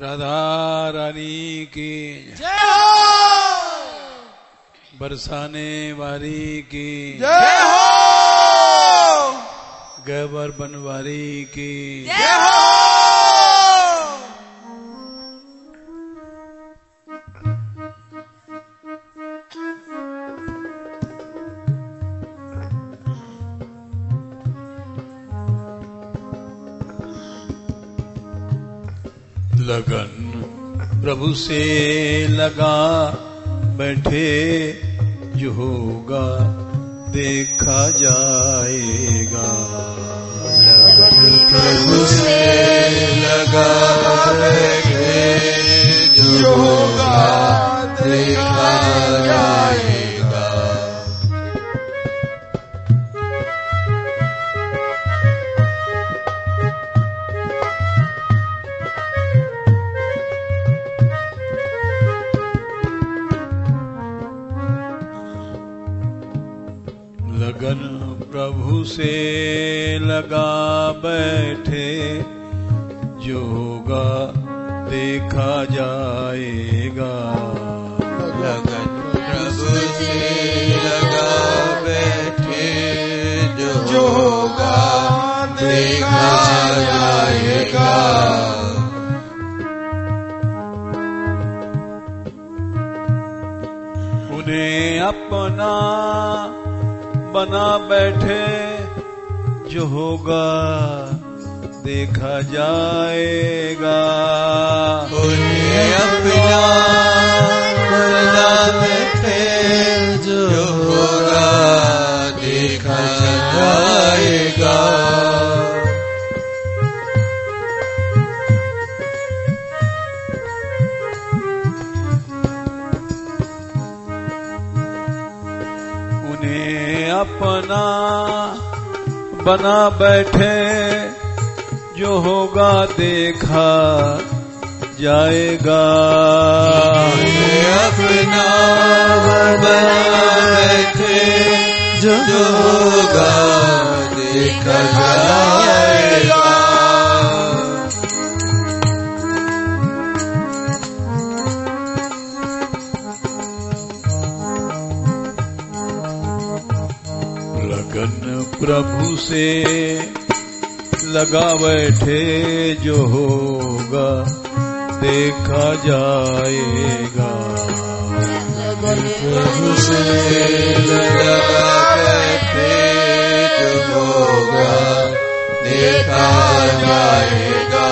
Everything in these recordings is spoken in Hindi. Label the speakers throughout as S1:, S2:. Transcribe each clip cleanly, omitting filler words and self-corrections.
S1: राधा रानी की
S2: जय हो।
S1: बरसाने वाली की
S2: जय हो।
S1: गैबर बनवारी की
S2: जय हो।
S1: लगन प्रभु से लगा बैठे जो होगा देखा जाएगा।
S3: लगन प्रभु से लगा बैठे जो होगा देखा जाएगा।
S1: लगन प्रभु से लगा बैठे जो होगा देखा जाएगा।
S3: लगन प्रभु से लगा बैठे जो होगा देखा जाएगा।
S1: उन्हें अपना बना बैठे जो होगा देखा जाएगा।
S3: उन्हें अपना बना बैठे जो होगा देखा जाएगा।
S1: अपना बना बैठे जो होगा देखा जाएगा।
S3: अपना बना बैठे जो होगा देखा जाएगा।
S1: लगन प्रभु से लगा बैठे जो होगा देखा जाएगा।
S3: लगन प्रभु से लगा बैठे जो होगा देखा जाएगा।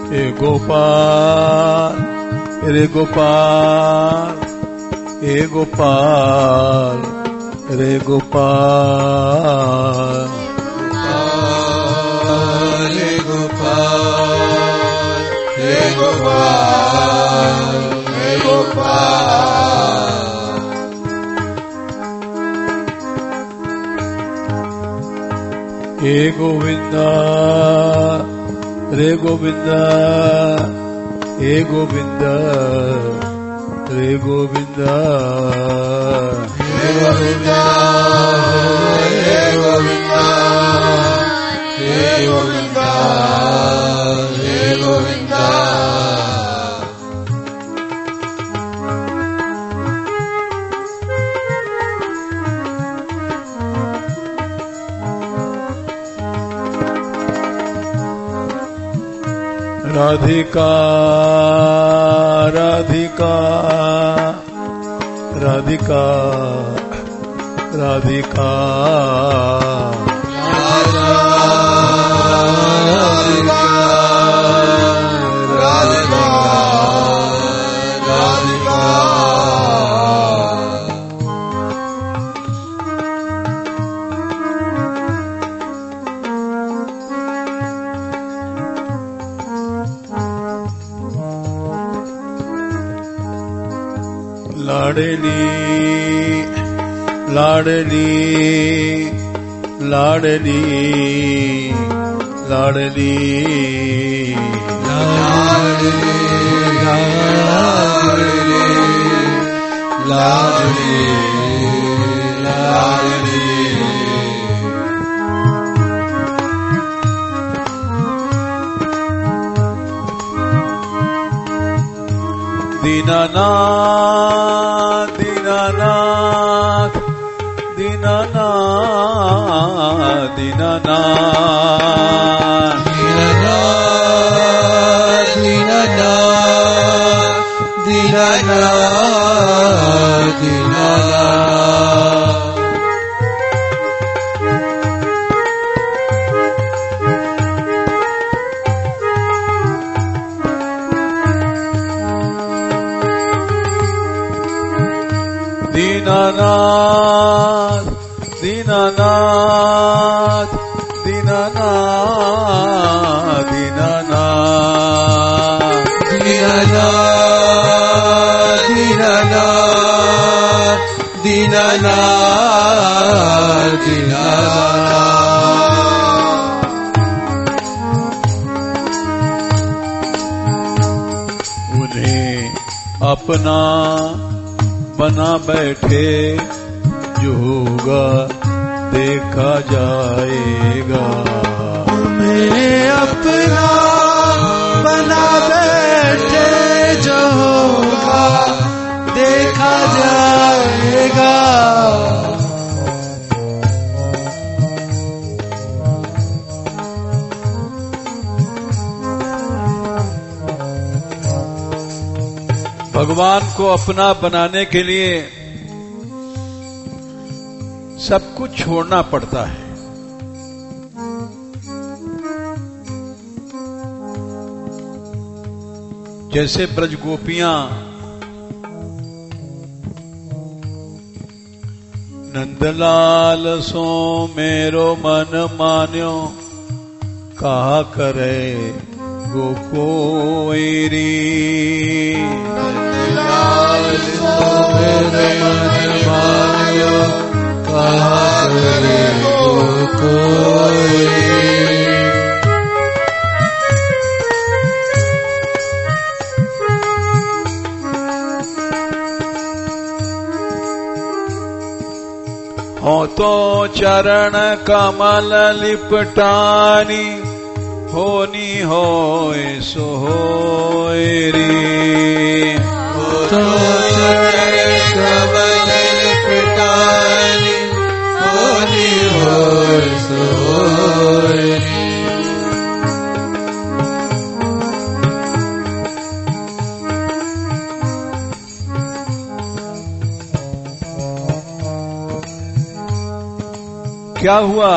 S1: हे गोपाल रे गोपाल, हे गोपाल रे गोपाल,
S3: हे गोपाल हे गोपाल हे गोपाल।
S1: हे गोविंदा रे गोविंदा, हे गोविंदा रे गोविंदा,
S3: हे गोविंदा हे गोविंदा हे गोविंदा हे गोविंदा।
S1: राधिका राधिका राधिका राधिका लाडली लाडली लाडली लाडली लाडली
S3: लाडली
S1: दीनानाथ दीनानाथ दीनानाथ दीनानाथ
S3: दीनानाथ दीनानाथ दीनानाथ
S1: दीनानाथ दीनानाथ दीनानाथ दीनानाथ
S3: दीनानाथ दीनानाथ दीनानाथ
S1: उन्हें अपना बना बैठे जो होगा देखा जाएगा
S3: तुम्हें अपना बना बैठे जो होगा देखा जाएगा
S1: भगवान को अपना बनाने के लिए सब कुछ छोड़ना पड़ता है। जैसे ब्रज गोपियां नंदलाल सो मेरो मन मान्यो कहा करे गोकोरी
S3: नंदलाल सो मेरे मन मान्यो कहा करे गोकोरी
S1: हो तो चरण कमल लिपटानी होनी होए सो होए रे
S3: हो तो चरण कमल लिपटानी होनी होए सो होए रे
S1: क्या हुआ?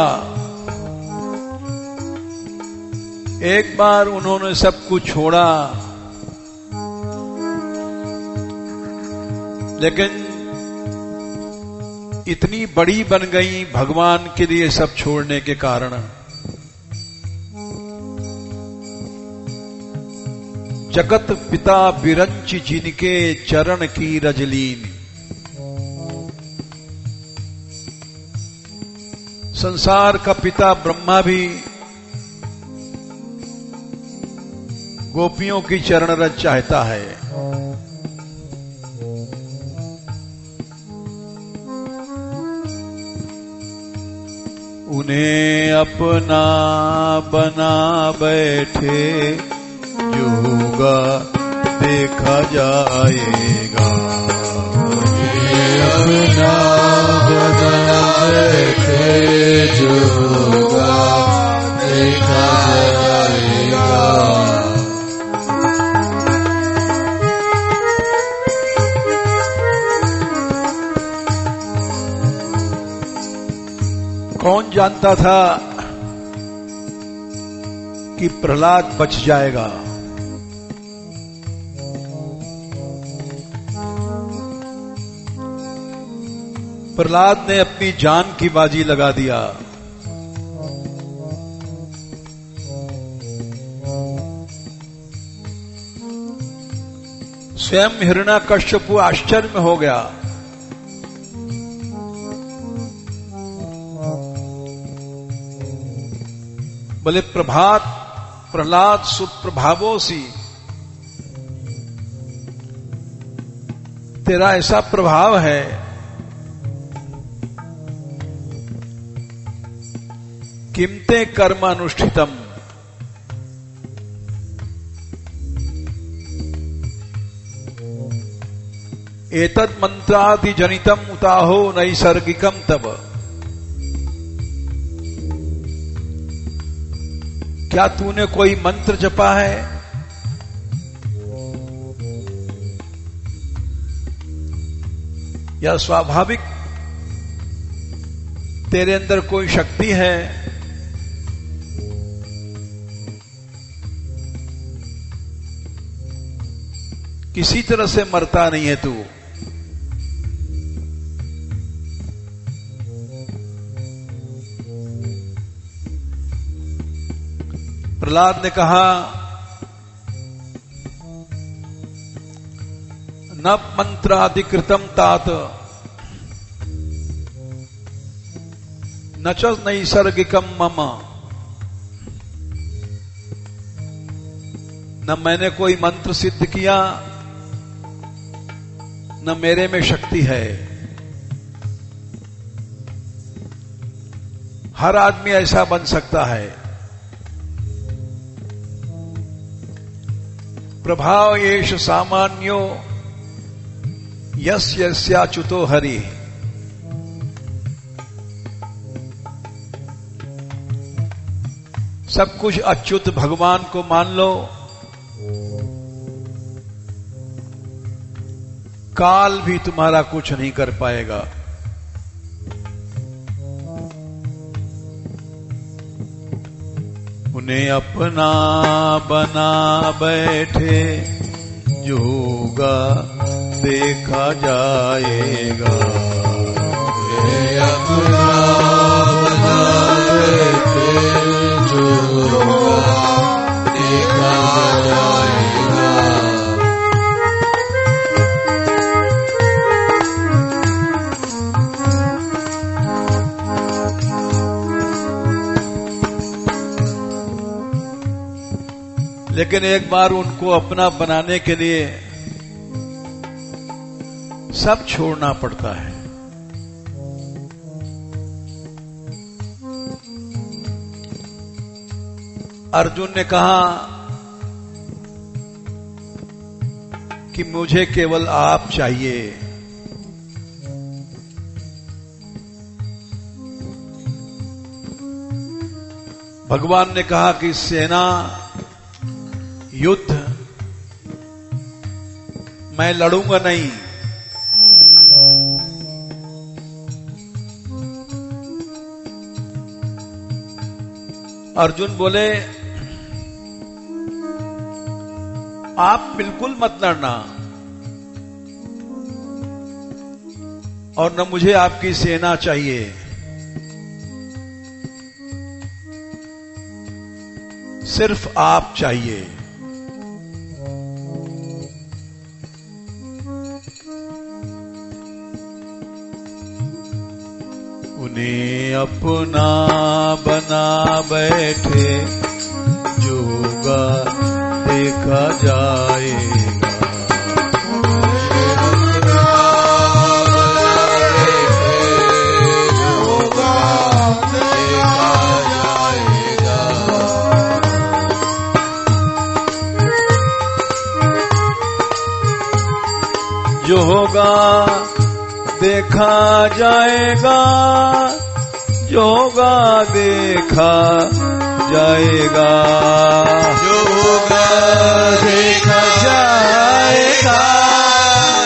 S1: एक बार उन्होंने सब कुछ छोड़ा, लेकिन इतनी बड़ी बन गई भगवान के लिए सब छोड़ने के कारण। जगत पिता बिरंच जिनके चरण की रजलीन। संसार का पिता ब्रह्मा भी गोपियों की चरण रज चाहता है। उन्हें अपना बना बैठे जो होगा देखा जाएगा।
S3: अपना बना बैठे जो होगा देखा जाएगा।
S1: कौन जानता था कि प्रहलाद बच जाएगा? प्रहलाद ने अपनी जान की बाजी लगा दिया। स्वयं हिरण्याकश्यप आश्चर्य में हो गया। बोले प्रभात प्रहलाद सुप्रभावोसी, तेरा ऐसा प्रभाव है किमते कर्म अनुष्ठितम। एतद मंत्रादि जनितम उताहो नैसर्गिकम तब। क्या तूने कोई मंत्र जपा है? या स्वाभाविक तेरे अंदर कोई शक्ति है? किसी तरह से मरता नहीं है तू। प्रहलाद ने कहा न मंत्राधिकृतम तात न च नैसर्गिकम मम। न मैंने कोई मंत्र सिद्ध किया न मेरे में शक्ति है। हर आदमी ऐसा बन सकता है। प्रभाव येष सामान्यो यस्य यस्याच्युतो हरि। सब कुछ अच्युत भगवान को मान लो। काल भी तुम्हारा कुछ नहीं कर पाएगा। उन्हें अपना बना बैठे जो होगा देखा जाएगा।
S3: उन्हें अपना बना बैठे जो होगा देखा जाएगा।
S1: लेकिन एक बार उनको अपना बनाने के लिए सब छोड़ना पड़ता है। अर्जुन ने कहा कि मुझे केवल आप चाहिए। भगवान ने कहा कि सेना युद्ध मैं लड़ूंगा नहीं। अर्जुन बोले आप बिल्कुल मत लड़ना और न मुझे आपकी सेना चाहिए। सिर्फ आप चाहिए। उन्हें अपना बना बैठे जो होगा देखा जाएगा।
S3: जो होगा देखा जाएगा।
S1: जो होगा देखा जाएगा। जो होगा देखा जाएगा।
S3: जो होगा देखा जाएगा।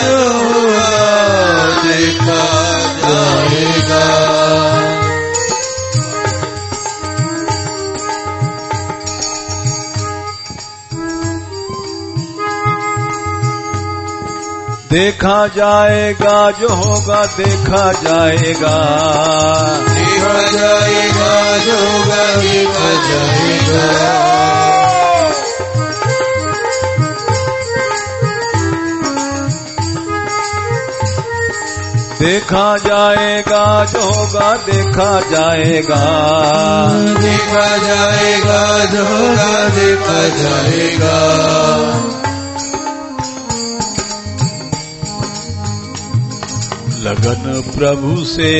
S3: जो होगा देखा जाएगा।
S1: देखा जाएगा। जो होगा देखा जाएगा।
S3: देखा जाएगा। जो होगा देखा जाएगा।
S1: देखा जाएगा। जो होगा देखा जाएगा।
S3: देखा जाएगा। जो होगा देखा जाएगा।
S1: लगन प्रभु से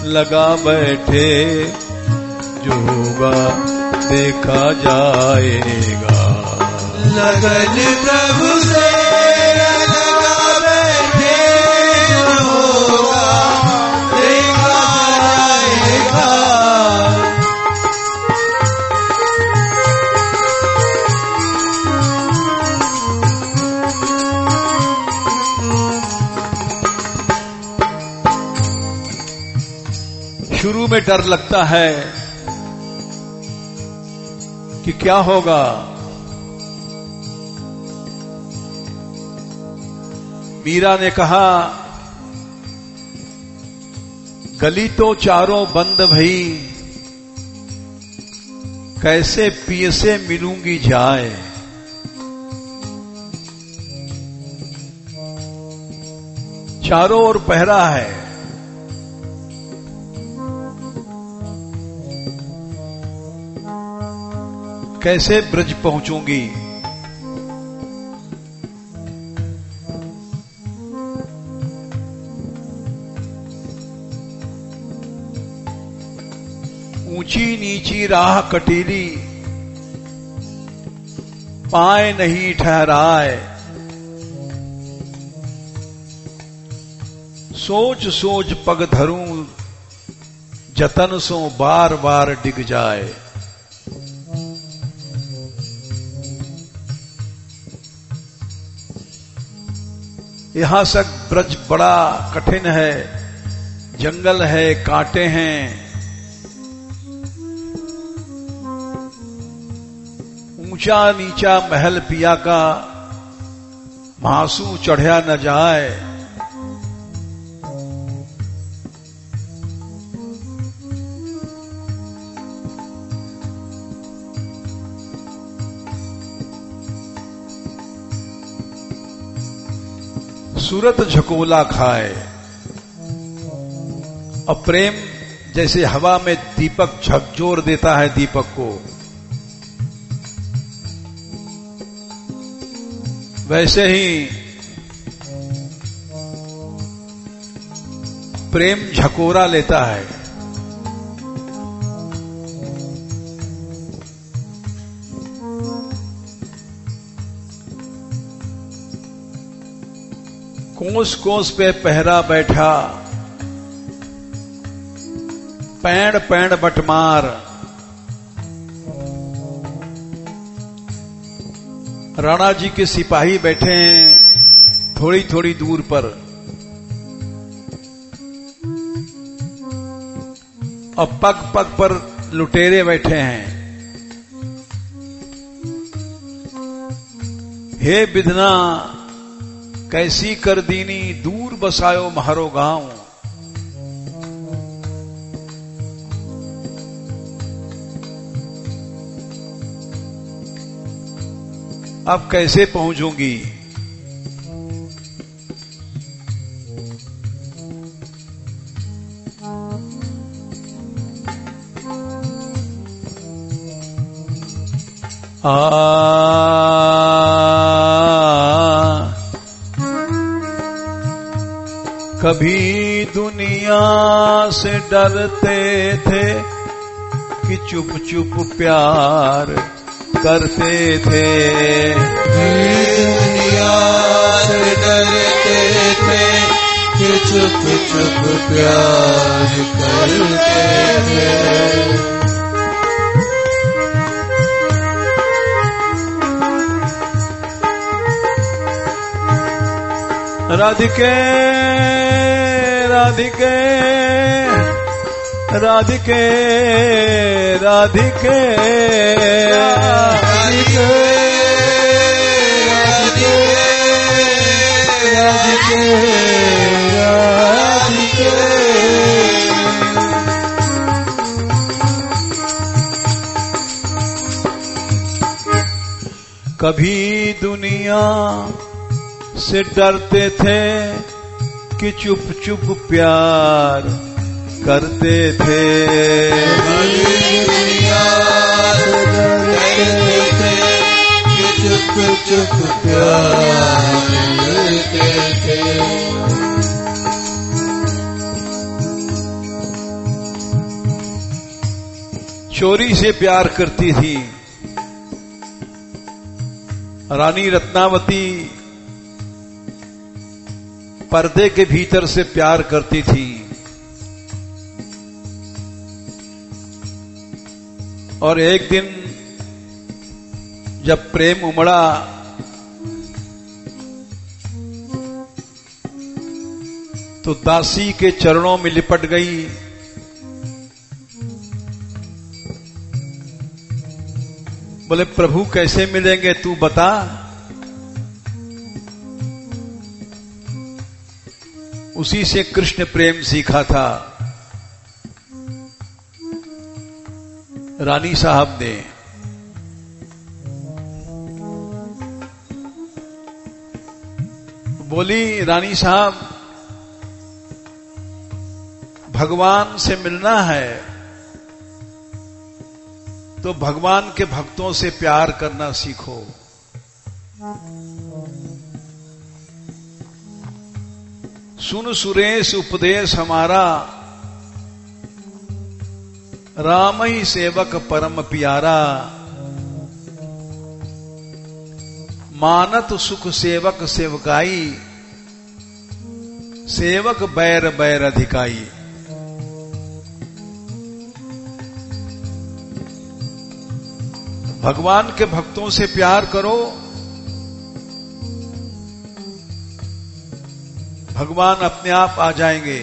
S1: लगा बैठे जो होगा देखा जाएगा।
S3: लगन प्रभु से लगा बैठे जो होगा देखा जाएगा।
S1: शुरू में डर लगता है कि क्या होगा, मीरा ने कहा गली तो चारों बंद भई, कैसे पिए से मिलूंगी जाए। चारों ओर पहरा है, कैसे ब्रज पहुंचूंगी। ऊंची नीची राह कटीली, पाए नहीं ठहराए। सोच सोच पग धरूं, जतन सो बार बार डिग जाए। यहां तक ब्रज बड़ा कठिन है, जंगल है, कांटे हैं, ऊंचा नीचा महल पिया का, महासू चढ़या न जाए। सूरत झकोला खाए। अब प्रेम जैसे हवा में दीपक झकझोर देता है दीपक को, वैसे ही प्रेम झकोरा लेता है। कोस कोस पे पहरा बैठा, पैण पैण बटमार। राणा जी के सिपाही बैठे हैं थोड़ी थोड़ी दूर पर। अब पग पग पर लुटेरे बैठे हैं। हे बिधना कैसी कर दीनी, दूर बसायो म्हारो गांव। अब कैसे पहुंचूंगी। कभी दुनिया से डरते थे कि चुप चुप प्यार करते थे।
S3: दुनिया से डरते थे कि चुप चुप प्यार करते थे।
S1: राधिके राधिके राधिके राधिके
S3: राधिके राधिके राधिके
S1: कभी दुनिया से डरते थे कि चुप चुप प्यार करते थे।
S3: दुनिया से डरते थे कि चुप चुप प्यार करते थे।
S1: चोरी से प्यार करती थी। रानी रत्नावती पर्दे के भीतर से प्यार करती थी। और एक दिन जब प्रेम उमड़ा तो दासी के चरणों में लिपट गई। बोले प्रभु कैसे मिलेंगे तू बता। उसी से कृष्ण प्रेम सीखा था रानी साहब ने। बोली रानी साहब भगवान से मिलना है तो भगवान के भक्तों से प्यार करना सीखो। सुन सुरेश उपदेश हमारा, राम ही सेवक परम प्यारा। मानत सुख सेवक सेवकाई, सेवक बैर बैर अधिकाई। भगवान के भक्तों से प्यार करो, भगवान अपने आप आ जाएंगे।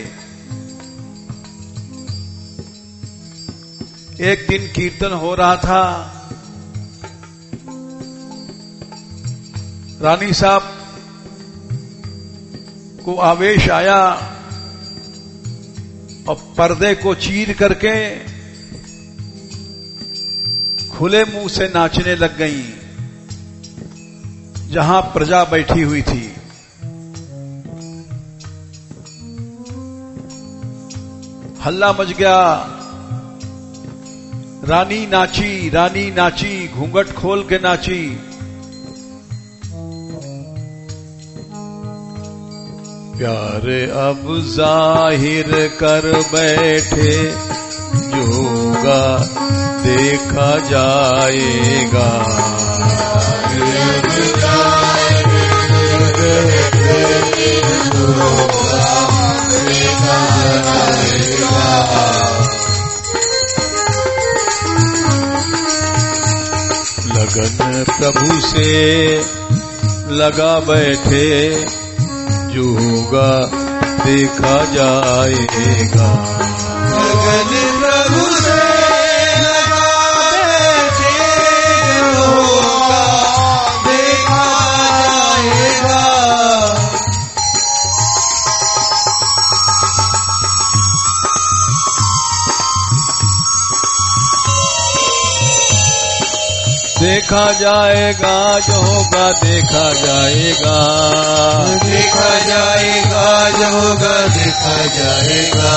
S1: एक दिन कीर्तन हो रहा था, रानी साहब को आवेश आया और पर्दे को चीर करके खुले मुंह से नाचने लग गईं, जहां प्रजा बैठी हुई थी। हल्ला मच गया। रानी नाची, घूंघट खोल के नाची। प्यार अब जाहिर कर बैठे, जोगा देखा जाएगा। लगन प्रभु से लगा बैठे, जो होगा देखा जाएगा।
S3: लगन प्रभु से लगा बैठे, जो होगा देखा जाएगा।
S1: देखा जाएगा, जो होगा देखा जाएगा।
S3: देखा जाएगा, जो होगा देखा जाएगा।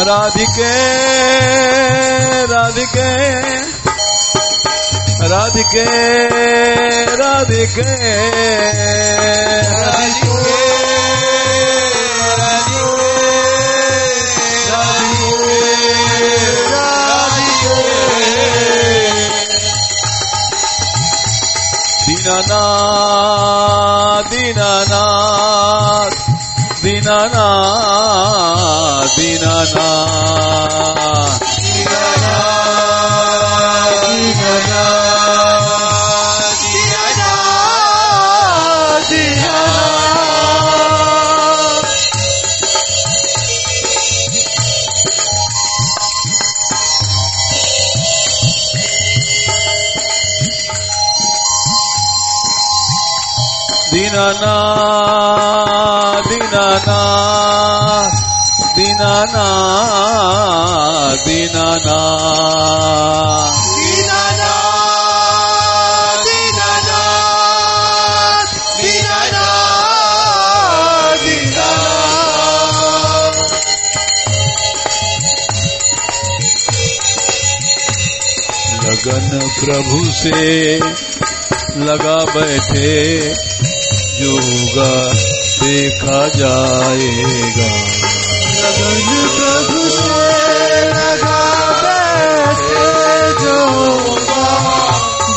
S1: राधिके राधिके राधिके राधिके
S3: राधिके
S1: दीनानाथ दीनानाथ दीनानाथ दीनानाथ दीनानाथ दीनानाथ दीनानाथ दीनानाथ लगन प्रभु से लगा बैठे, जो होगा
S3: देखा जाएगा। लगन प्रभु से लगा बैठे जो होगा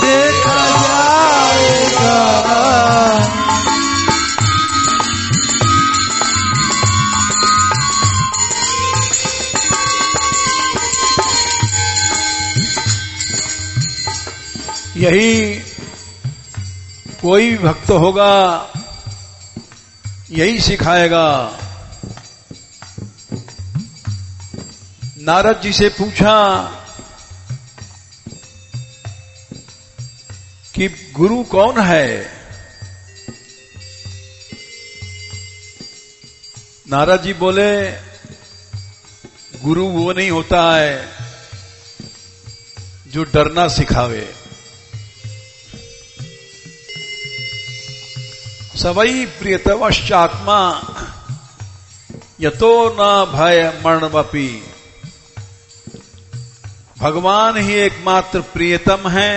S3: देखा जाएगा।
S1: यही कोई भी भक्त होगा यही सिखाएगा। नारद जी से पूछा कि गुरु कौन है? नारद जी बोले गुरु वो नहीं होता है जो डरना सिखावे, सवई प्रियतमश्चात्मा यतो न भय मरणमपि। भगवान ही एकमात्र प्रियतम है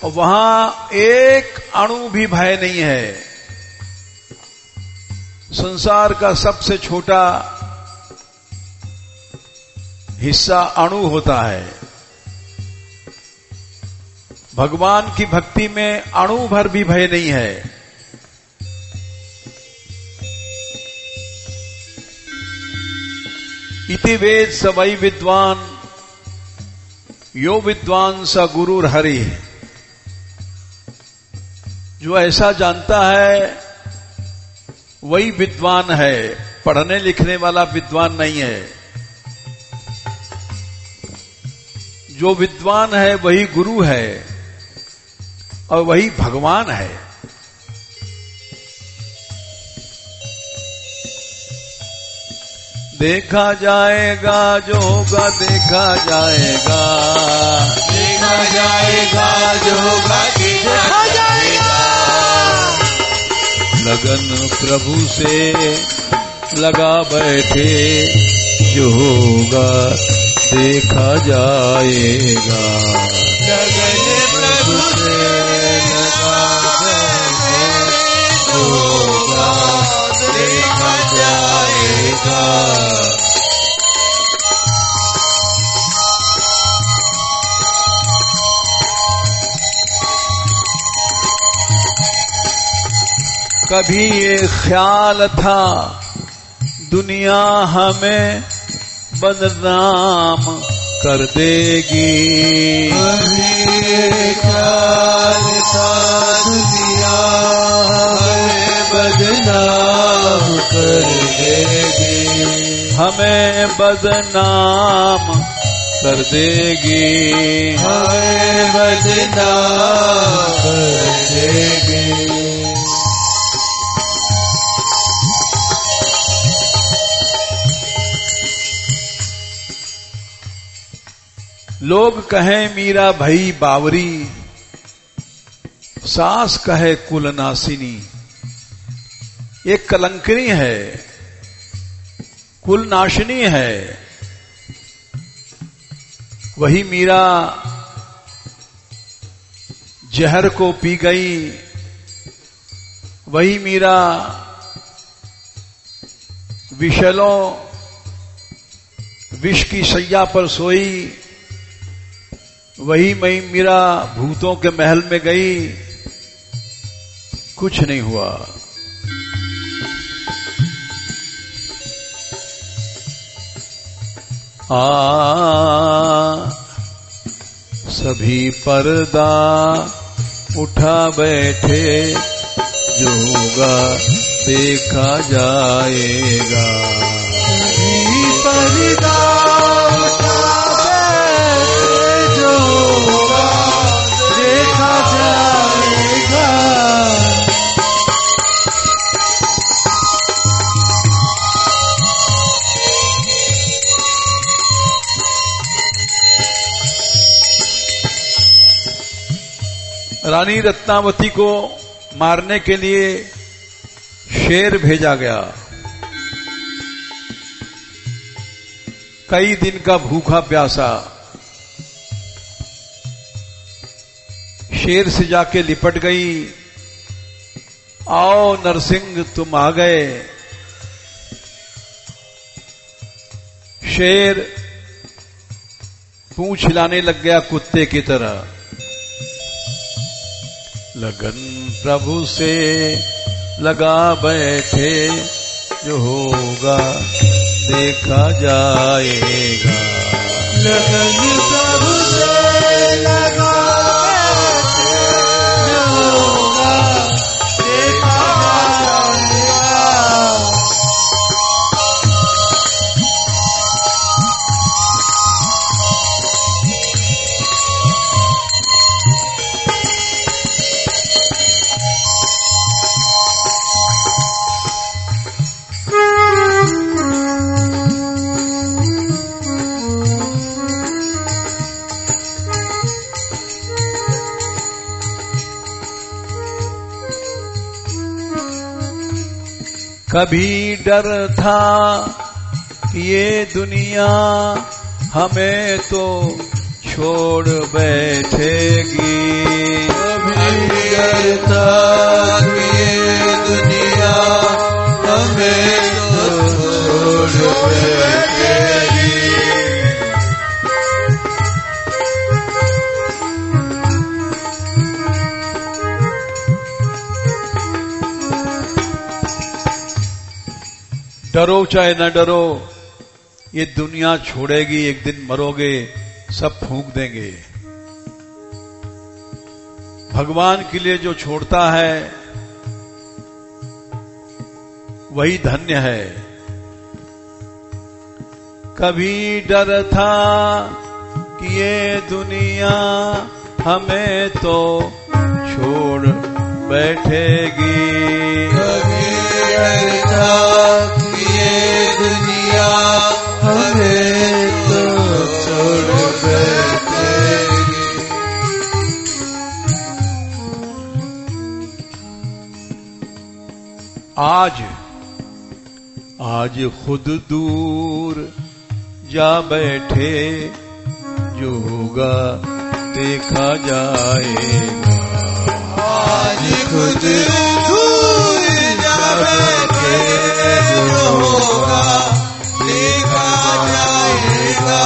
S1: और वहां एक अणु भी भय नहीं है। संसार का सबसे छोटा हिस्सा अणु होता है। भगवान की भक्ति में अणु भर भी भय नहीं है। इति वेद स वै विद्वान यो विद्वान स गुरुर हरि। जो ऐसा जानता है वही विद्वान है, पढ़ने लिखने वाला विद्वान नहीं है। जो विद्वान है वही गुरु है और वही भगवान है। देखा जाएगा जो होगा देखा जाएगा।
S3: देखा जाएगा जो होगा देखा जाएगा।
S1: लगन प्रभु से लगा बैठे जो होगा देखा जाएगा।
S3: लगन प्रभु से लगा बैठे जो होगा देखा जाएगा।
S1: कभी ये ख्याल था दुनिया हमें बदनाम कर देगी।
S3: कभी ख्याल था दुनिया हमें बदनाम कर देगी।
S1: हमें बदनाम कर देगी।
S3: हमें बदनाम कर देगी।
S1: लोग कहें मीरा भई बावरी, सास कहे कुलनासिनी। एक कलंकिनी है, कुलनाशिनी है। वही मीरा जहर को पी गई, वही मीरा विषलों विष की शैया पर सोई, वही मई मीरा भूतों के महल में गई, कुछ नहीं हुआ। सभी पर्दा उठा बैठे जो होगा देखा जाएगा।
S3: सभी पर्दा
S1: रानी रत्नावती को मारने के लिए शेर भेजा गया। कई दिन का भूखा प्यासा शेर से जाके लिपट गई आओ नरसिंह तुम आ गए। शेर पूंछ हिलाने लग गया कुत्ते की तरह। लगन प्रभु से लगा बैठे, जो होगा देखा जाएगा।
S3: लगन प्रभु से लगा बैठे, जो होगा देखा जाएगा।
S1: कभी डर था ये दुनिया हमें तो छोड़ बैठेगी।
S3: कभी डर था ये दुनिया हमें तो छोड़ बैठेगी।
S1: डरो चाहे न डरो, ये दुनिया छोड़ेगी, एक दिन मरोगे, सब फूंक देंगे। भगवान के लिए जो छोड़ता है वही धन्य है। कभी डर था कि ये दुनिया हमें तो छोड़ बैठेगी।
S3: कभी डर था कि ये दुनिया हमें तो छोड़ बैठेगी।
S1: आज खुद दूर जा बैठे, जो होगा देखा जाएगा।
S3: आज खुद दूर जा बैठे, जो होगा देखा जाएगा।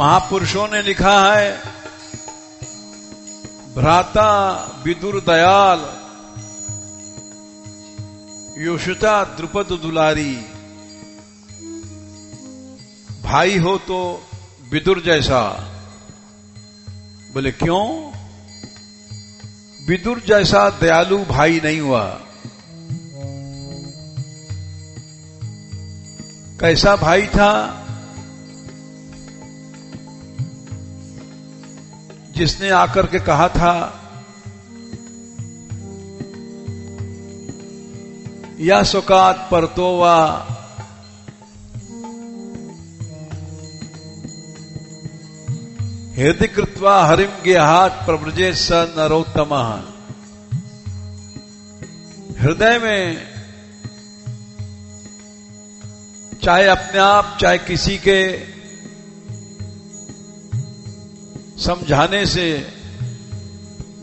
S1: महापुरुषों ने लिखा है, भ्राता विदुर दयाल, योषिता द्रुपद दुलारी। भाई हो तो विदुर जैसा। बोले क्यों? विदुर जैसा दयालु भाई नहीं हुआ। कैसा भाई था? जिसने आकर के कहा था, या सुकात परतोवा, हृदय कृत्वा हरिम गेहात प्रव्रजे स नरोत्तम। हृदय में चाहे अपने आप चाहे किसी के समझाने से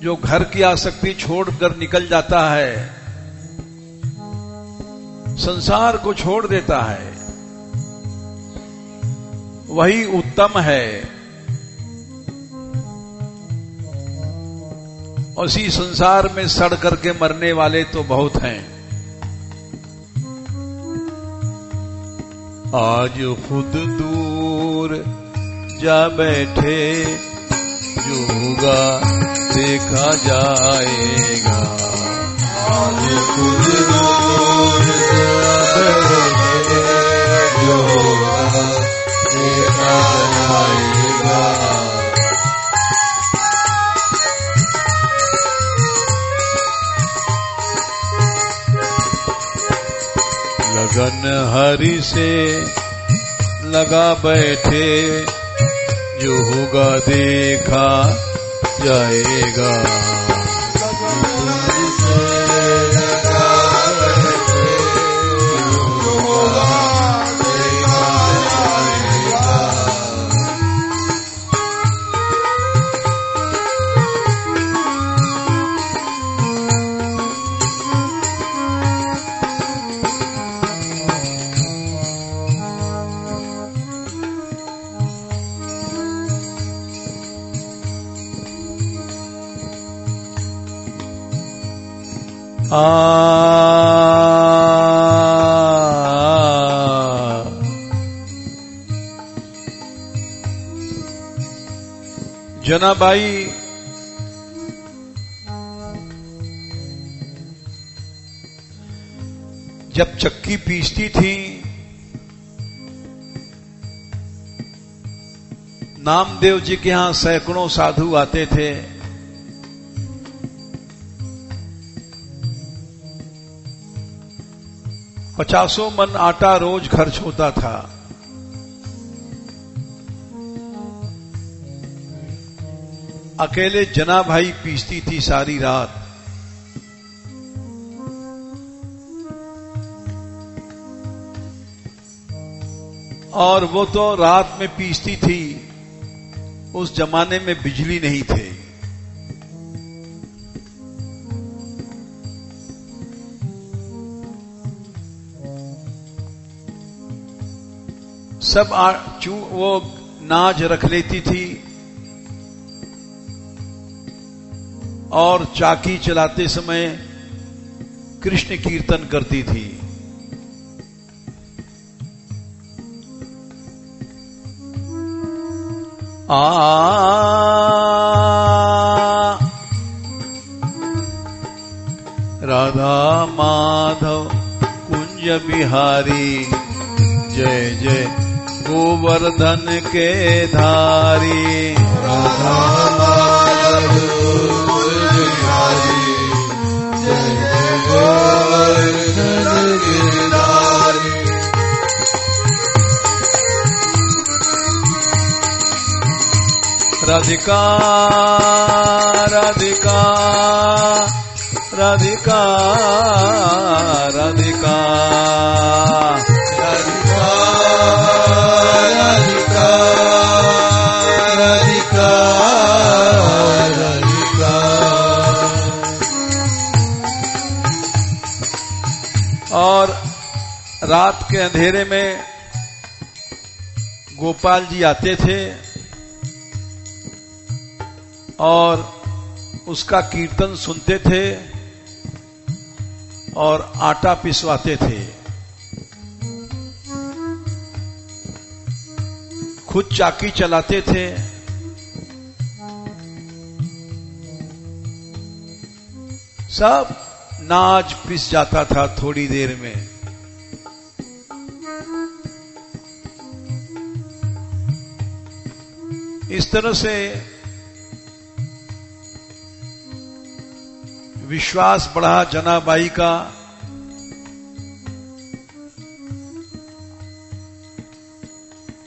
S1: जो घर की आसक्ति छोड़कर निकल जाता है, संसार को छोड़ देता है, वही उत्तम है। उसी संसार में सड़ करके मरने वाले तो बहुत हैं। आज खुद दूर जा बैठे, जो होगा देखा जाएगा।
S3: आज खुद दूर जा बैठे, जो होगा देखा जाएगा।
S1: लगन हरि से लगा बैठे, जो होगा देखा जाएगा। जनाबाई जब चक्की पीसती थी, नामदेव जी के यहां सैकड़ों साधु आते थे। पचासों मन आटा रोज खर्च होता था। अकेले जनाभाई पीसती थी सारी रात। और वो तो रात में पीसती थी, उस जमाने में बिजली नहीं थे। सब वो नाज रख लेती थी और चाकी चलाते समय कृष्ण कीर्तन करती थी। राधा माधव कुंज बिहारी, जय जय गोवर्धन के धारी।
S3: राधा माधव कुंज बिहारी, जय जय गोवर्धन के धारी।
S1: राधिका राधिका राधिका राधिका
S3: राधिका राधिका राधिका राधिका।
S1: और रात के अंधेरे में गोपाल जी आते थे और उसका कीर्तन सुनते थे और आटा पिसवाते थे। खुद चाकी चलाते थे। सब नाज पिस जाता था थोड़ी देर में। इस तरह से विश्वास बढ़ा जनाबाई का।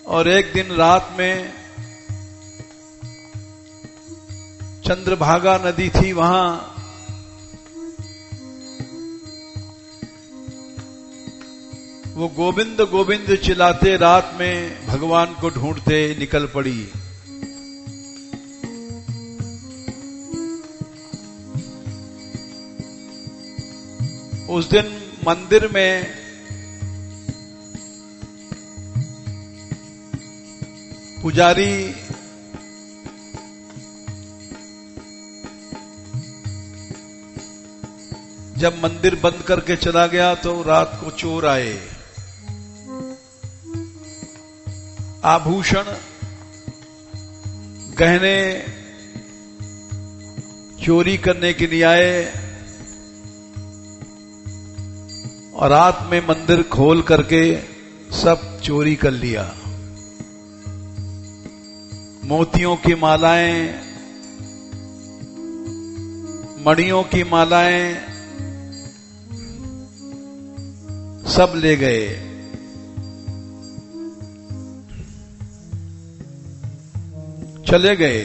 S1: और एक दिन रात में चंद्रभागा नदी थी, वहां वो गोविंद गोविंद चिल्लाते रात में भगवान को ढूंढते निकल पड़ी। उस दिन मंदिर में पुजारी जब मंदिर बंद करके चला गया तो रात को चोर आए। आभूषण गहने चोरी करने के लिए आए और रात में मंदिर खोल करके सब चोरी कर लिया। मोतियों की मालाएं, मणियों की मालाएं सब ले गए। चले गए।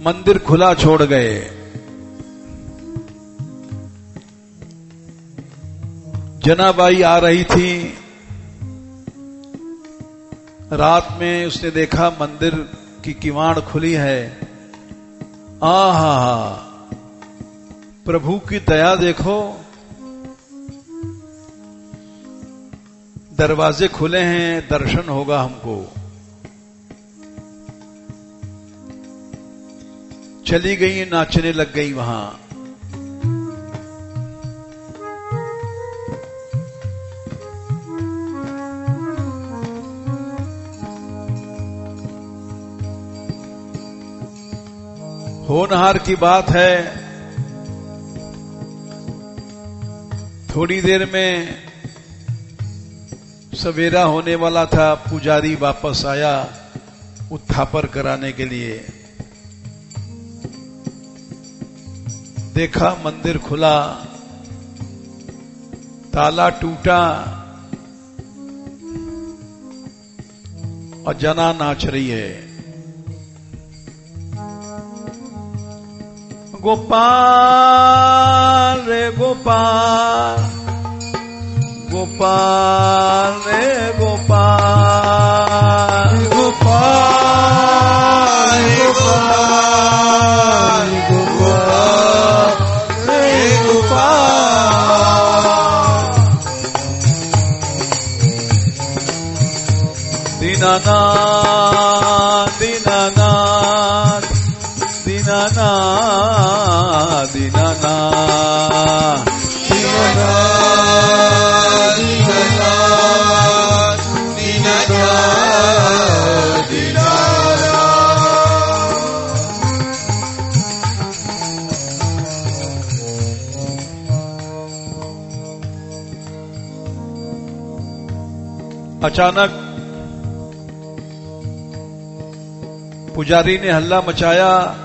S1: मंदिर खुला छोड़ गए। जनाबाई आ रही थी। रात में उसने देखा मंदिर की किवाड़ खुली है। आहा, प्रभु की दया देखो, दरवाजे खुले हैं, दर्शन होगा हमको। चली गई, नाचने लग गई वहां। होनहार की बात है, थोड़ी देर में सवेरा होने वाला था। पुजारी वापस आया उत्थापर कराने के लिए। देखा मंदिर खुला, ताला टूटा और जना नाच रही है। गोपाल रे गोपाल, गोपाल रे गोपाल,
S3: गोपाल गोपाल गोपाल रे गोपाल।
S1: दीनानाथ दीनानाथ दीनानाथ दीनानाथ
S3: दीनानाथ दीनानाथ दीनानाथ दीनानाथ।
S1: अचानक पुजारी ने हल्ला मचाया,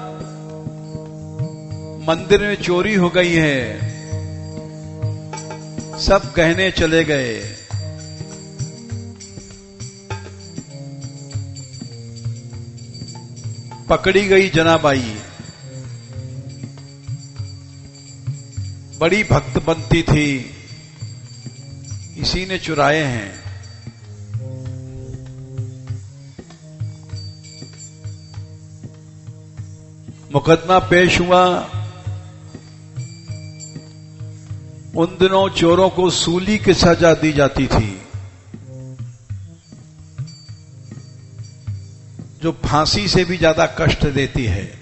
S1: मंदिर में चोरी हो गई है। सब गहने चले गए। पकड़ी गई जनाबाई। बड़ी भक्त बनती थी, इसी ने चुराए हैं। मुकदमा पेश हुआ। उन दिनों चोरों को सूली की सजा दी जाती थी, जो फांसी से भी ज्यादा कष्ट देती है।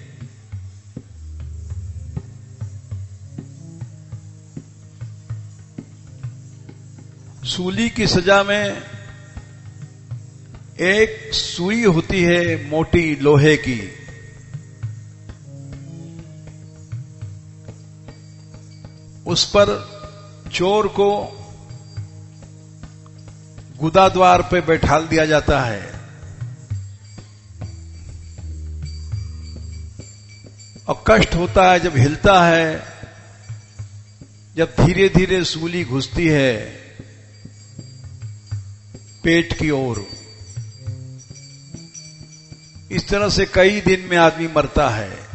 S1: सूली की सजा में एक सुई होती है मोटी लोहे की, उस पर चोर को गुदा द्वार पे बैठाल दिया जाता है। और कष्ट होता है जब हिलता है, जब धीरे धीरे सूली घुसती है पेट की ओर। इस तरह से कई दिन में आदमी मरता है।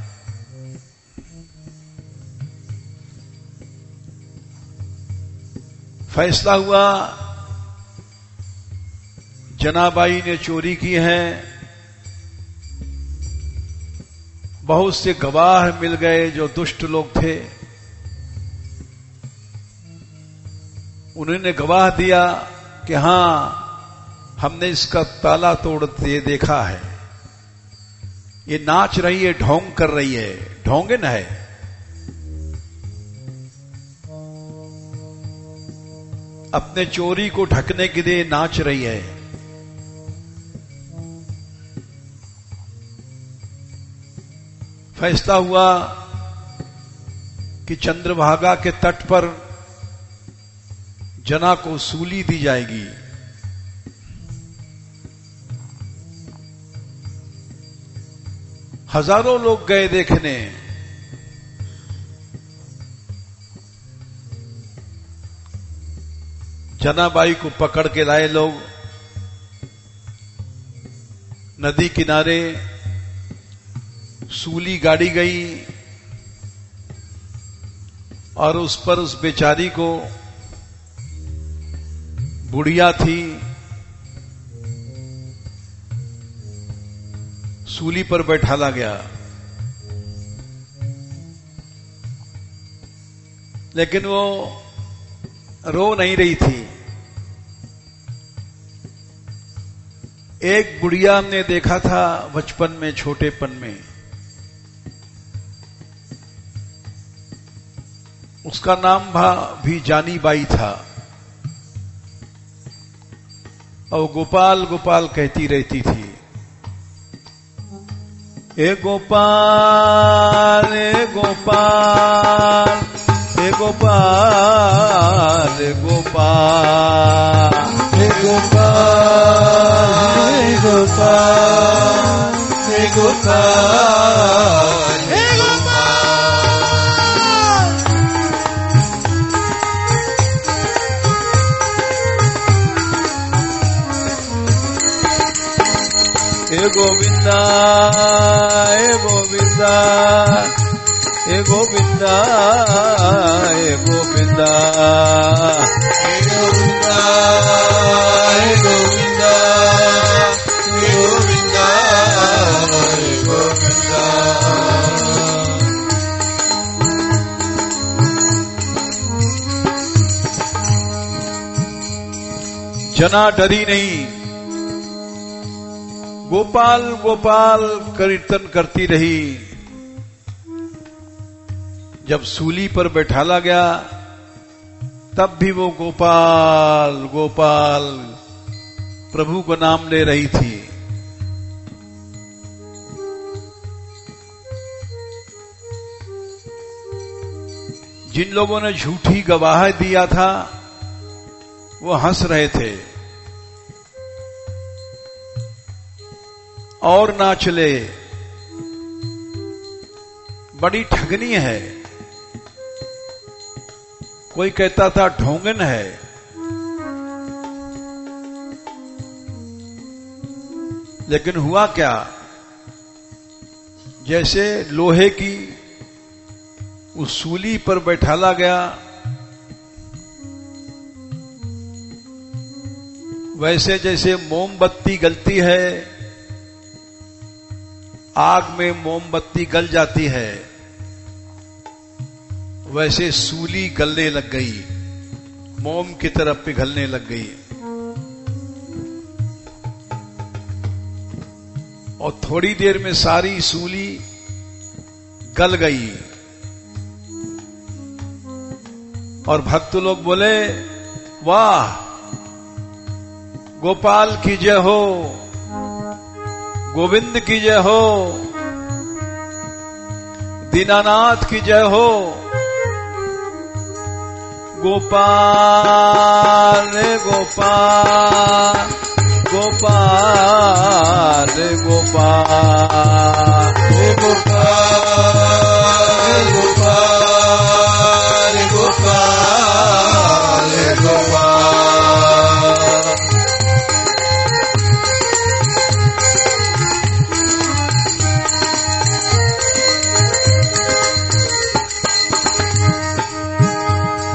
S1: फैसला हुआ, जनाबाई ने चोरी की है। बहुत से गवाह मिल गए जो दुष्ट लोग थे। उन्होंने गवाह दिया कि हां, हमने इसका ताला तोड़ दिए देखा है। ये नाच रही है, ढोंग कर रही है। ढोंगिन है। अपने चोरी को ढकने के लिए नाच रही है। फैसला हुआ कि चंद्रभागा के तट पर जना को सूली दी जाएगी। हजारों लोग गए देखने। जनाबाई को पकड़ के लाए लोग। नदी किनारे सूली गाड़ी गई और उस पर उस बेचारी को, बुढ़िया थी, सूली पर बैठाला गया। लेकिन वो रो नहीं रही थी। एक बुढ़िया हमने देखा था बचपन में, छोटेपन में, उसका नाम भी जानी बाई था और गोपाल गोपाल कहती रहती थी। ए गोपाल ए गोपाल ए गोपाल ए गोपाल
S3: हे गोपाल हे गोपाल हे गोपाल हे
S1: हे गोविंदा हे गोविंदा हे गोविंदा हे गोविंदा
S3: हे गोविंदा हे गोविंदा हे गोविंदा हे गोविंदा।
S1: जना डरी नहीं, गोपाल गोपाल कीर्तन करती रही। जब सूली पर बैठाला गया तब भी वो गोपाल गोपाल प्रभु को नाम ले रही थी। जिन लोगों ने झूठी गवाही दिया था वो हंस रहे थे और ना चले। बड़ी ठगनी है। कोई कहता था ढोंगन है। लेकिन हुआ क्या, जैसे लोहे की उस सूली पर बैठाला गया वैसे जैसे मोमबत्ती गलती है, आग में मोमबत्ती गल जाती है, वैसे सूली गलने लग गई, मोम की तरफ पिघलने लग गई और थोड़ी देर में सारी सूली गल गई। और भक्त लोग बोले, वाह गोपाल की जय हो, गोविंद की जय हो, दीनानाथ की जय हो। गोपाल गोपाल गोपाल गोपाल
S3: गोपाल गोपाल गोपाल गोपाल।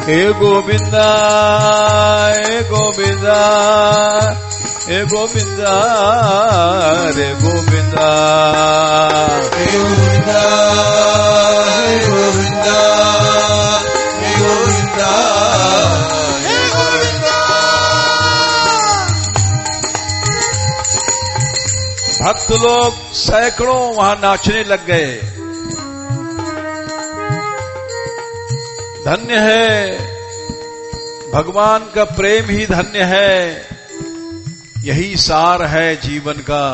S1: हे गोविंदा हे गोविंदा हे गोविंदा रे गोविंदा
S3: हे गोविंदा हे गोविंदा हे गोविंदा हे गोविंदा।
S1: भक्त लोग सैकड़ों वहां नाचने लग गए। धन्य है, भगवान का प्रेम ही धन्य है, यही सार है जीवन का।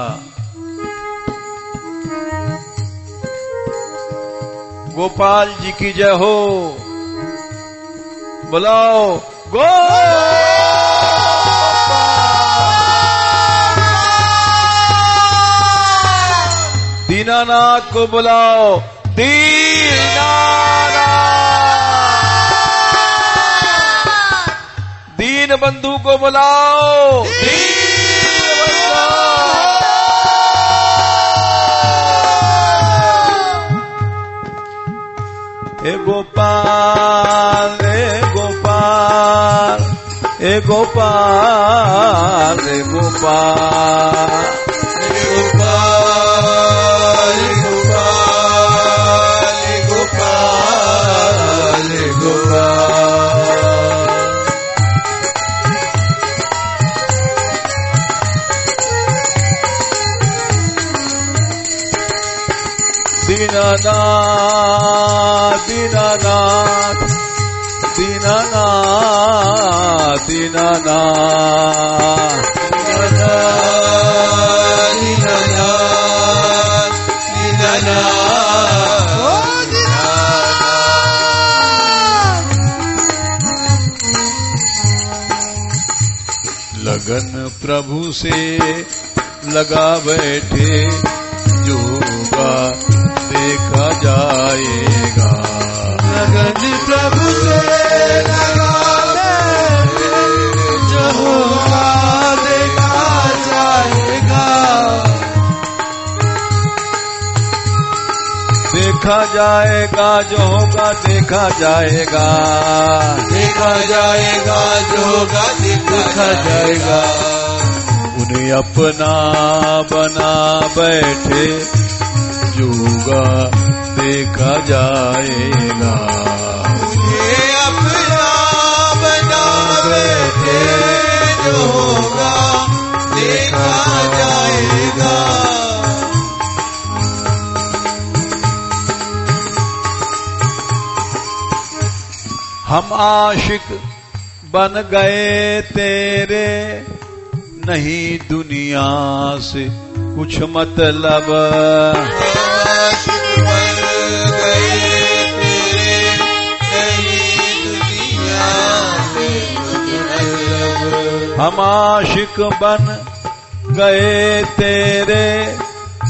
S1: गोपाल जी की जय हो, बुलाओ दीनानाथ को बुलाओ, दीन बंधु को बुलाओ, हे गोपाल हे गोपाल हे गोपाल हे गोपाल
S3: हे गोपाल हे गोपाल हे गोपाल।
S1: दीनानाथ दीनानाथ दीनानाथ दीनानाथ लगन प्रभु से लगा बैठे जोगा देखा जाएगा।
S3: लगन प्रभु से लगा बैठे जो होगा देखा जाएगा।
S1: देखा जाएगा जो होगा देखा जाएगा।
S3: देखा जाएगा जो होगा देखा जाएगा।
S1: उन्हें अपना बना बैठे जोगा देखा जाएगा।
S3: उन्हें अपना बना बैठे जो होगा देखा जाएगा।
S1: हम आशिक बन गए तेरे नहीं दुनिया से कुछ मतलब।
S3: आशिक बन गए तेरे नहीं दुनिया से कुछ मतलब।
S1: हम आशिक बन गए तेरे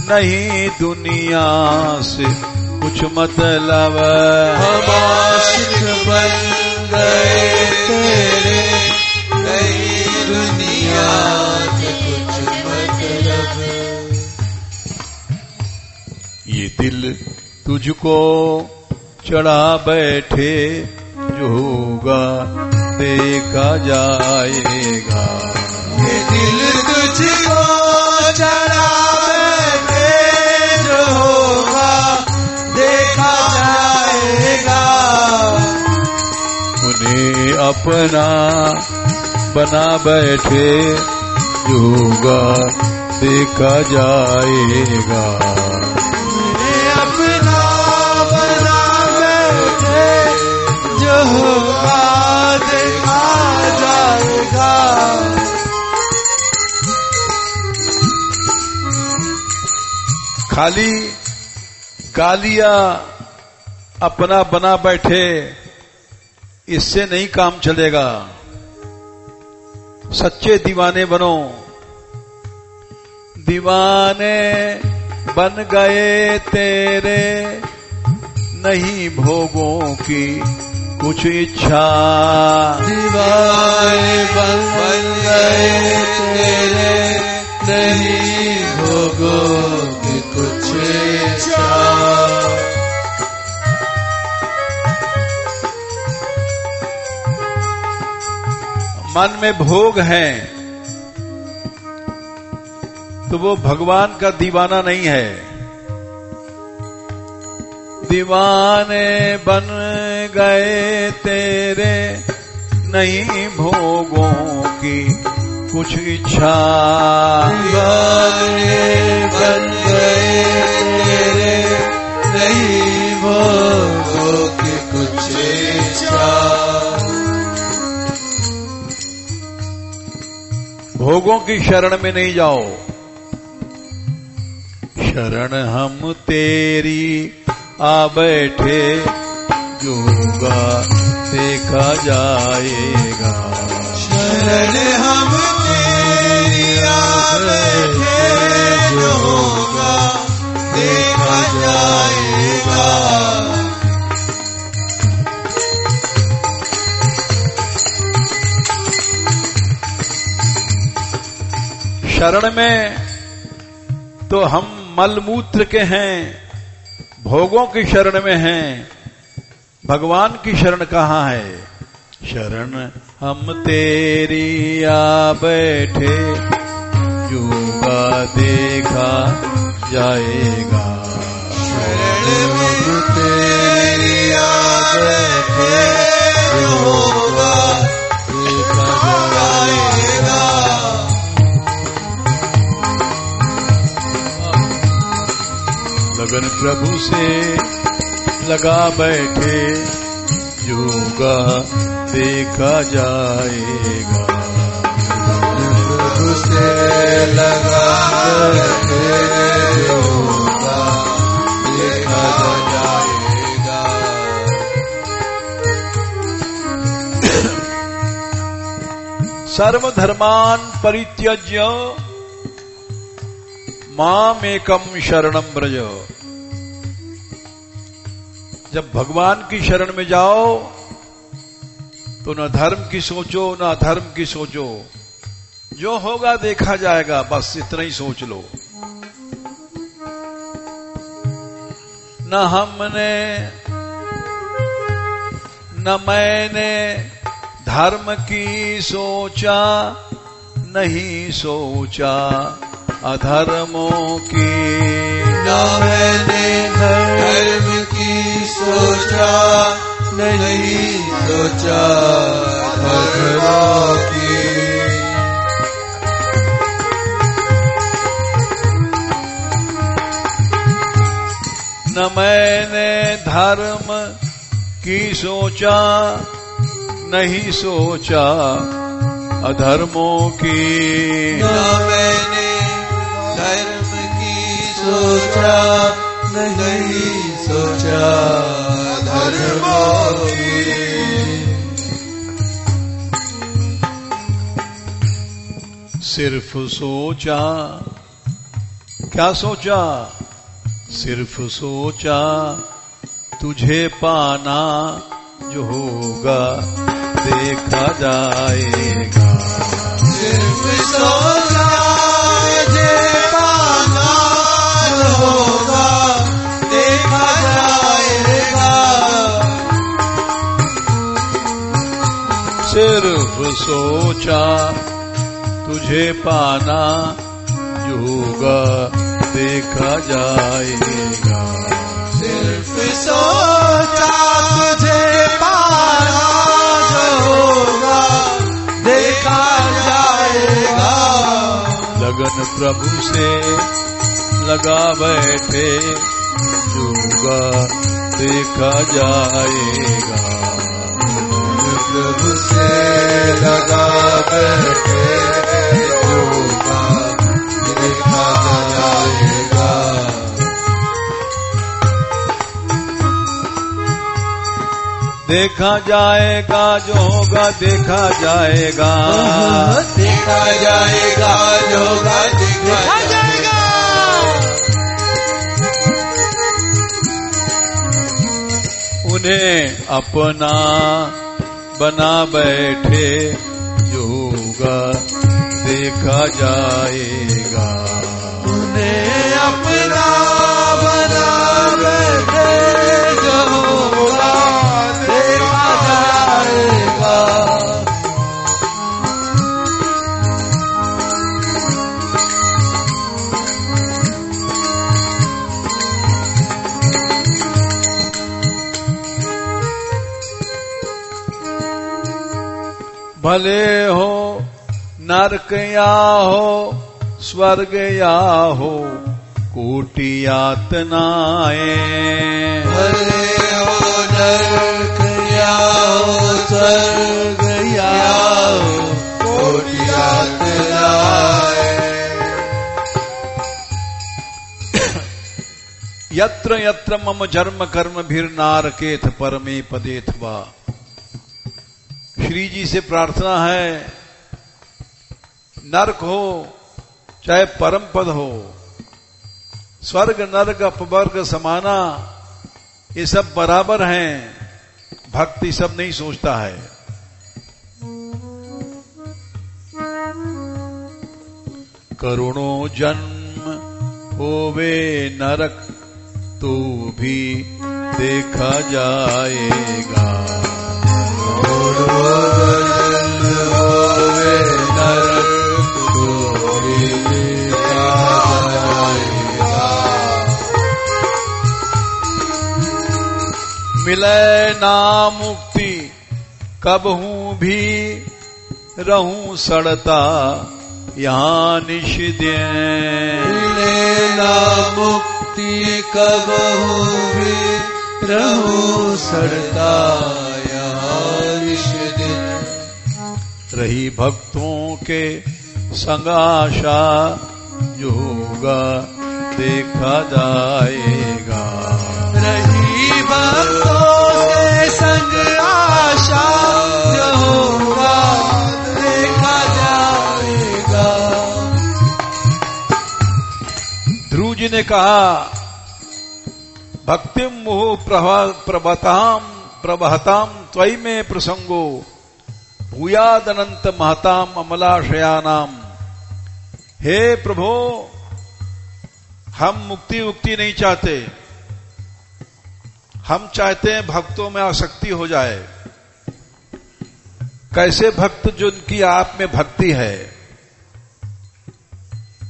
S1: नहीं दुनिया से कुछ मतलब।
S3: हम आशिक बन गए तेरे नहीं दुनिया से कुछ मतलब।
S1: ये दिल तुझको चढ़ा बैठे जो होगा देखा जाएगा।
S3: ये दिल तुझको चढ़ा बैठे जो होगा देखा जाएगा।
S1: उन्हें अपना बना बैठे जो होगा देखा जाएगा।
S3: उन्हें अपना बना बैठे जो होगा देखा जाएगा।
S1: खाली गालियां अपना बना बैठे इससे नहीं काम चलेगा। सच्चे दीवाने बनो। दीवाने बन गए तेरे नहीं भोगों की कुछ इच्छा।
S3: दीवाने बन गए तेरे नहीं भोगों की कुछ इच्छा।
S1: मन में भोग है तो वो भगवान का दीवाना नहीं है। दीवाने बन गए तेरे नहीं भोगों की कुछ इच्छा।
S3: दीवाने बन गए तेरे नहीं भोगों की कुछ इच्छा।
S1: भोगों की शरण में नहीं जाओ। शरण हम तेरी आ बैठे जोगा देखा जाएगा।
S3: शरण हम तेरी आ बैठे जो होगा देखा जाएगा।
S1: शरण में तो हम मलमूत्र के हैं, भोगों की शरण में हैं। भगवान की शरण कहाँ है? शरण हम तेरी आ बैठे जोगा देखा जाएगा।
S3: शरण हम तेरी आ बैठे जो होगा देखा जाएगा।
S1: लगन प्रभु से लगा बैठे होगा देखा जाएगा।
S3: प्रभु से लगा कर होगा देखा जाएगा।
S1: सर्वधर्मान् परित्यज्य मामेकं शरणं व्रज। जब भगवान की शरण में जाओ तो न धर्म की सोचो न अधर्म की सोचो, जो होगा देखा जाएगा, बस इतना ही सोच लो। न हमने न मैंने धर्म की सोचा, नहीं सोचा अधर्मों की।
S3: न मैंने धर्म की सोचा, नहीं सोचा अधर्मों की।
S1: न मैंने धर्म की सोचा, नहीं सोचा अधर्मों की।
S3: न मैंने धर्म की सोचा, नहीं सोचा धर्मों की।
S1: सिर्फ सोचा, क्या सोचा? सिर्फ सोचा तुझे पाना, जो होगा देखा जाएगा।
S3: सिर्फ सोचा तुझे पाना, जो होगा देखा जाएगा।
S1: सिर्फ सोचा तुझे पाना, जो होगा देखा जाएगा।
S3: सिर्फ सोचा तुझे पाना, जो होगा देखा जाएगा।
S1: लगन प्रभु से लगा बैठे, जो होगा देखा जाएगा।
S3: प्रभु से लगा बैठे, जो होगा देखा जाएगा।
S1: देखा जाएगा, जो होगा देखा जाएगा।
S3: देखा जाएगा, जो होगा देखा जाएगा।
S1: उन्हें अपना बना बैठे, जो होगा देखा जाएगा।
S3: उन्हें अपना बना बैठे, जो होगा देखा जाएगा।
S1: भले हो नरक या हो स्वर्ग या हो कोटि यातनाएं।
S3: भले हो नरक या हो स्वर्ग या हो कोटि यातनाएं।
S1: यत्र यत्र मम जन्म कर्म भीर नारकेथ परमे पदेथ वा। श्री जी से प्रार्थना है, नरक हो चाहे परम पद हो, स्वर्ग नरक अपवर्ग समाना, ये सब बराबर हैं। भक्ति सब नहीं सोचता है। करोड़ों जन्म होवे नरक, तो भी देखा जाएगा। मिले ना मुक्ति कब हूँ भी रहूं सड़ता यहाँ निषिद्ध।
S3: मिले ना मुक्ति कब हूँ भी रहूं सड़ता बारिश दिन।
S1: रही भक्तों के संग आशा, जो होगा देखा जाएगा।
S3: रही भक्तों के संग आशा, जो होगा देखा जाएगा।
S1: ध्रुव जी ने कहा, भक्तिम मुहुः प्रवहताम त्वयि में प्रसंगो, भूयादनंत महताम अमलाशयानाम। हे प्रभो, हम मुक्ति नहीं चाहते, हम चाहते हैं भक्तों में आसक्ति हो जाए। कैसे भक्त जिनकी आप में भक्ति है।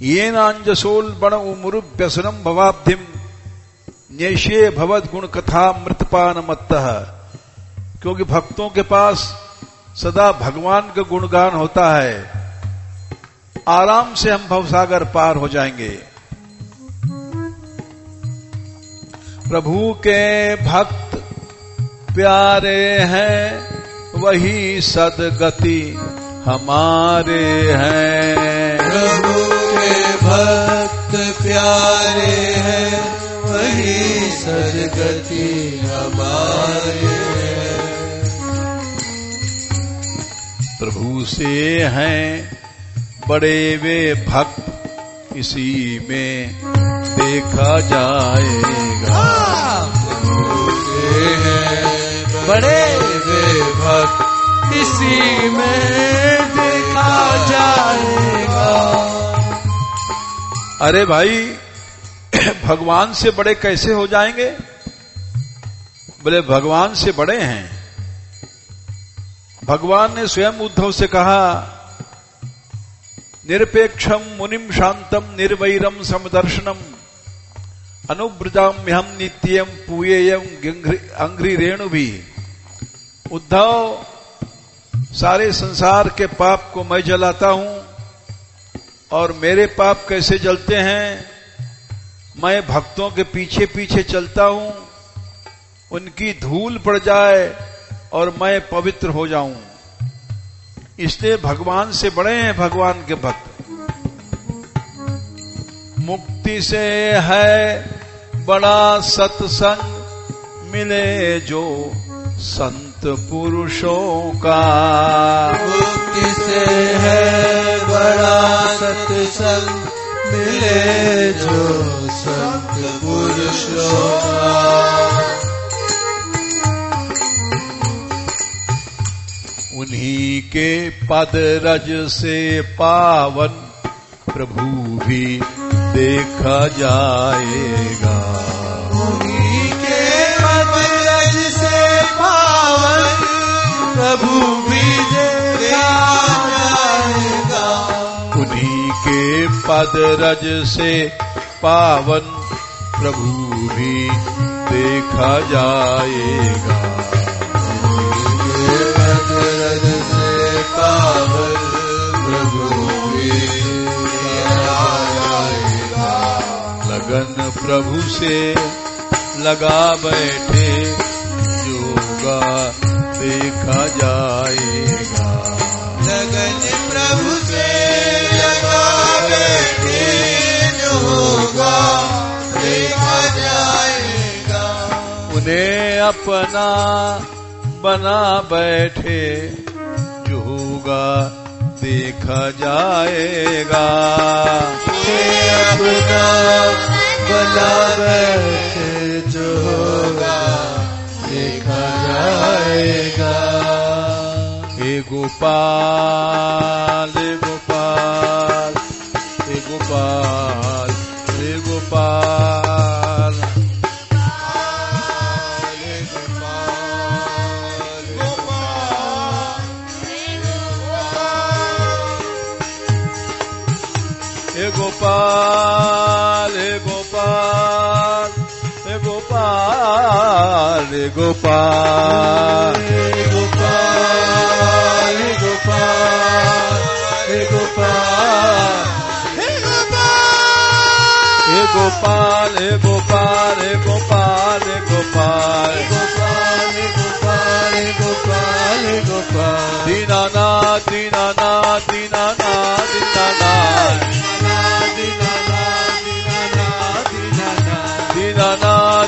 S1: ये नांजसोल बण उमुरु व्यसनम भवाब्धिम, न्येष्ये भवद गुण कथा मृतपान मत्तः। क्योंकि भक्तों के पास सदा भगवान का गुणगान होता है, आराम से हम भवसागर पार हो जाएंगे। प्रभु के भक्त प्यारे हैं, वही सदगति हमारे हैं।
S3: प्रभु के भक्त प्यारे हैं, वही सदगति हमारे हैं।
S1: प्रभु से हैं बड़े वे भक्त, इसी में देखा जाएगा।
S3: प्रभु से हैं बड़े वे भक्त, इसी में देखा जाएगा।
S1: अरे भाई, भगवान से बड़े कैसे हो जाएंगे? बोले भगवान से बड़े हैं। भगवान ने स्वयं उद्धव से कहा, निरपेक्षम मुनिम शांतम निर्वैरम समदर्शनम, अनुब्रजाम्यहम नित्यम पूयेयम अंघ्रि रेणु भी। उद्धव, सारे संसार के पाप को मैं जलाता हूं, और मेरे पाप कैसे जलते हैं? मैं भक्तों के पीछे पीछे चलता हूं, उनकी धूल पड़ जाए और मैं पवित्र हो जाऊं। इसलिए भगवान से बड़े हैं भगवान के भक्त। मुक्ति से है बड़ा सत्संग, मिले जो संत पुरुषों का।
S3: मुक्ति से है बड़ा सत्संग, मिले जो संत पुरुषों का।
S1: उन्हीं के पद रज से पावन, प्रभु भी देखा जाएगा।
S3: उन्हीं के पद रज से पावन, प्रभु भी देखा जाएगा।
S1: उन्हीं के पद रज से पावन, प्रभु भी देखा जाएगा।
S3: रज से पावन, प्रभु भी देखा जाएगा।
S1: लगन प्रभु से लगा बैठे, योगा देखा जाएगा।
S3: लगन प्रभु से लगा बैठे, जो होगा देखा जाएगा।
S1: उन्हें अपना बना बैठे, जो होगा देखा जाएगा।
S3: अपना बना बैठे, जो होगा देखा जाएगा।
S1: हे गोपाल, हे गोपाल, हे गोपाल, हे गोपाल। हे गोपाल, हे गोपाल, हे गोपाल, हे गोपाल,
S3: हे गोपाल, हे गोपाल, हे गोपाल, हे गोपाल,
S1: हे गोपाल, हे गोपाल, हे गोपाल, हे गोपाल,
S3: गोपाल, गोपाल, गोपाल, गोपाल।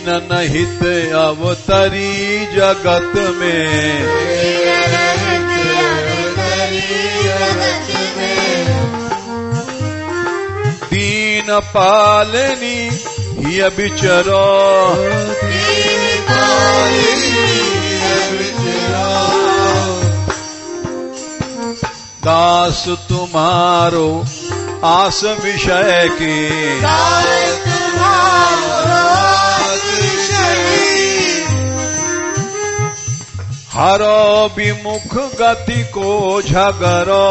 S1: दीनन हित अवतरी जगत में, दीन पालनी हिय बिचरो, दास तुम्हारो आस विषय की, हरो विमुख गति को झगरो,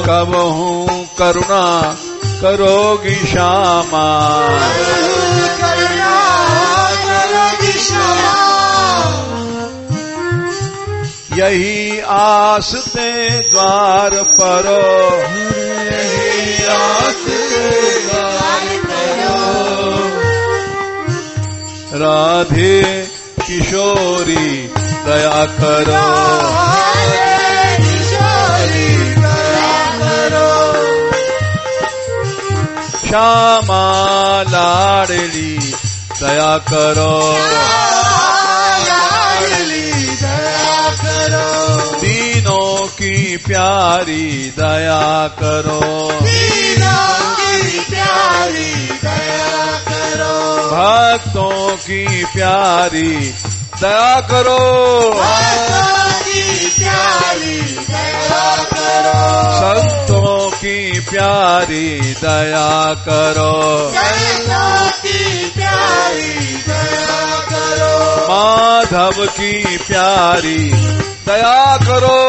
S1: कबहू करुणा करोगी श्यामा, यही आस ते द्वार परो, यही आस ते द्वार परो, राधे किशोरी दया करो, श्यामा लाडली दया करो, दीनों की प्यारी दया करो, भक्तों की प्यारी दया करो, संतों की प्यारी दया करो, माधव की प्यारी दया करो,